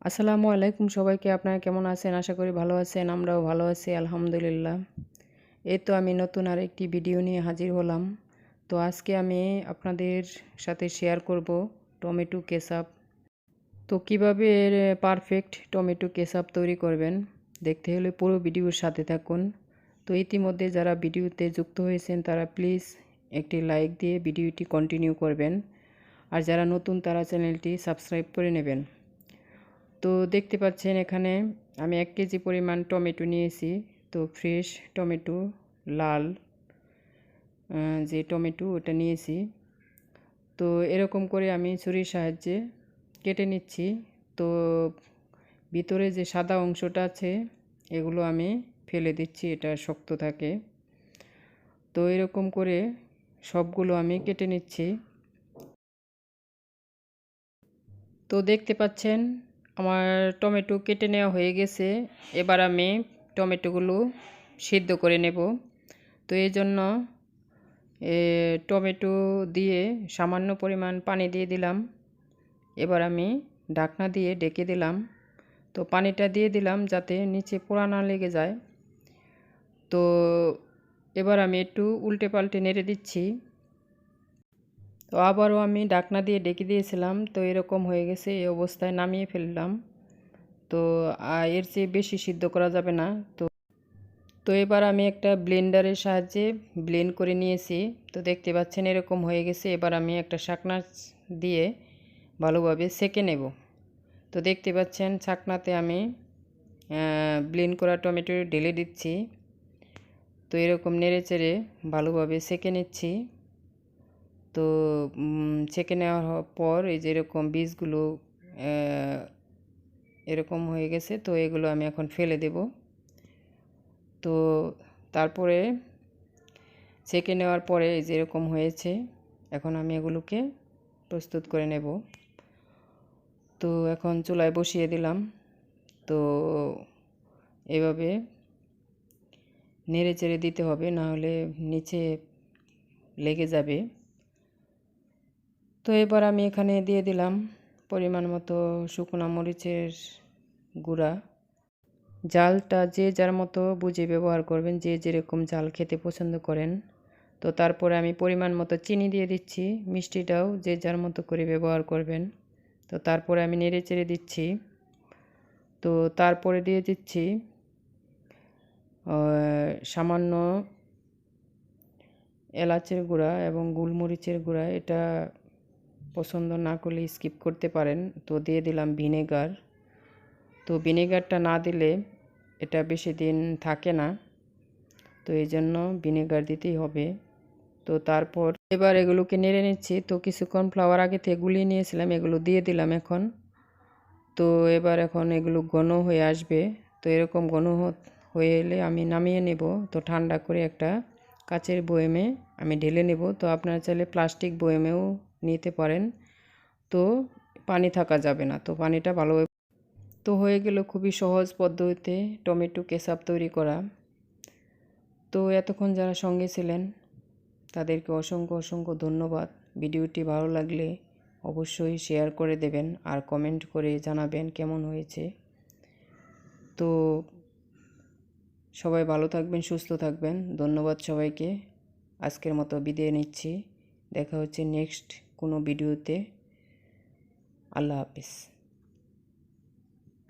আসসালামু আলাইকুম সবাইকে। আপনারা কেমন আছেন? আশা করি ভালো আছেন। আমরাও ভালো আছি আলহামদুলিল্লাহ। এই তো আমি নতুন আরেকটি ভিডিও নিয়ে হাজির হলাম। তো আজকে আমি আপনাদের সাথে শেয়ার করব টমেটো কেচাপ। তো কিভাবে পারফেক্ট টমেটো কেচাপ তৈরি করবেন দেখতে হলে পুরো ভিডিওর সাথে থাকুন। তো ইতিমধ্যে যারা ভিডিওতে যুক্ত হয়েছেন তারা প্লিজ একটি লাইক দিয়ে ভিডিওটি কন্টিনিউ করবেন। আর যারা নতুন তারা চ্যানেলটি সাবস্ক্রাইব করে নেবেন। তো দেখতে পাচ্ছেন এখানে আমি 1 কেজি পরিমাণ টমেটো নিয়েছি। তো ফ্রেশ টমেটো, লাল যে টমেটো ওটা নিয়েছি। তো এরকম করে আমি ছুরির সাহায্যে কেটে নিচ্ছি। তো ভিতরে যে সাদা অংশটা আছে এগুলো আমি ফেলে দিচ্ছি, এটা শক্ত থাকে। তো এরকম করে সবগুলো আমি কেটে নিচ্ছি। তো দেখতে পাচ্ছেন আমার টমেটো কেটে নেওয়া হয়ে গেছে। এবার আমি টমেটোগুলো সিদ্ধ করে নেব। তো এই জন্য টমেটো দিয়ে সামান্য পরিমাণ পানি দিয়ে দিলাম। এবার আমি ঢাকনা দিয়ে ঢেকে দিলাম। তো পানিটা দিয়ে দিলাম যাতে নিচে পোড়া না লেগে যায়। তো এবার আমি একটু উল্টে পাল্টে নেড়ে দিচ্ছি। তো আবারও আমি ঢাকনা দিয়ে ঢেকে দিয়েছিলাম। তো এরকম হয়ে গেছে, এই অবস্থায় নামিয়ে ফেললাম। তো এর চেয়ে বেশি সিদ্ধ করা যাবে না। তো তো এবার আমি একটা ব্লেন্ডারের সাহায্যে ব্লেন্ড করে নিয়েছি। তো দেখতে পাচ্ছেন এরকম হয়ে গেছে। এবার আমি একটা ছাঁকনা দিয়ে ভালোভাবে সেঁকে নেব। তো দেখতে পাচ্ছেন ছাঁকনাতে আমি ব্লেন্ড করা টমেটো ঢেলে দিচ্ছি। তো এরকম নেড়ে চেড়ে ভালোভাবে সেঁকে নিচ্ছি। তো ছেঁকে নেওয়ার পর এই যে এরকম বীজগুলো এরকম হয়ে গেছে। তো এগুলো আমি এখন ফেলে দেব। তো তারপরে ছেঁকে নেওয়ার পরে এই যে এরকম হয়েছে। এখন আমি এগুলোকে প্রস্তুত করে নেব। তো এখন চুলায় বসিয়ে দিলাম। তো এভাবে নেড়ে চেড়ে দিতে হবে, না হলে নিচে লেগে যাবে। তো এবার আমি এখানে দিয়ে দিলাম পরিমাণ মতো শুকনো মরিচের গুঁড়া। জালটা যে যার মতো বুঝে ব্যবহার করবেন, যে যেরকম জাল খেতে পছন্দ করেন। তো তারপরে আমি পরিমাণ মতো চিনি দিয়ে দিচ্ছি। মিষ্টিটাও যে যার মতো করে ব্যবহার করবেন। তো তারপরে আমি নেড়ে চেড়ে দিচ্ছি। তো তারপরে দিয়ে দিচ্ছি সামান্য এলাচের গুঁড়া এবং গোলমরিচের গুঁড়া। এটা পছন্দ না করলে স্কিপ করতে পারেন। তো দিয়ে দিলাম ভিনেগার। তো ভিনেগারটা না দিলে এটা বেশি দিন থাকে না। তো এই জন্য ভিনেগার দিতেই হবে। তো তারপর এবার এগুলোকে নেড়ে নিচ্ছি। তো কিছুক্ষণ ফ্লাওয়ার আগে থেকে গুলিয়ে নিয়েছিলাম, এগুলো দিয়ে দিলাম এখন। তো এখন এগুলো ঘন হয়ে আসবে। তো এরকম ঘন হয়ে এলে আমি নামিয়ে নেব। তো ঠান্ডা করে একটা কাচের বয়ামে আমি ঢেলে নেব। তো আপনারা চাইলে প্লাস্টিক বয়ামেও নিতে পারেন। তো পানি থাকা যাবে না। তো পানিটা ভালোভাবে তো হয়ে গেল খুবই সহজ পদ্ধতিতে টমেটো কেচাপ তৈরি করা। তো এতক্ষণ যারা সঙ্গে ছিলেন তাদেরকে অসংখ্য অসংখ্য ধন্যবাদ। ভিডিওটি ভালো লাগলে অবশ্যই শেয়ার করে দেবেন আর কমেন্ট করে জানাবেন কেমন হয়েছে। তো সবাই ভালো থাকবেন, সুস্থ থাকবেন। ধন্যবাদ সবাইকে। আজকের মতো বিদায় নিচ্ছি। দেখা হচ্ছে নেক্সট কোনো ভিডিওতে। আল্লাহ হাফেজ।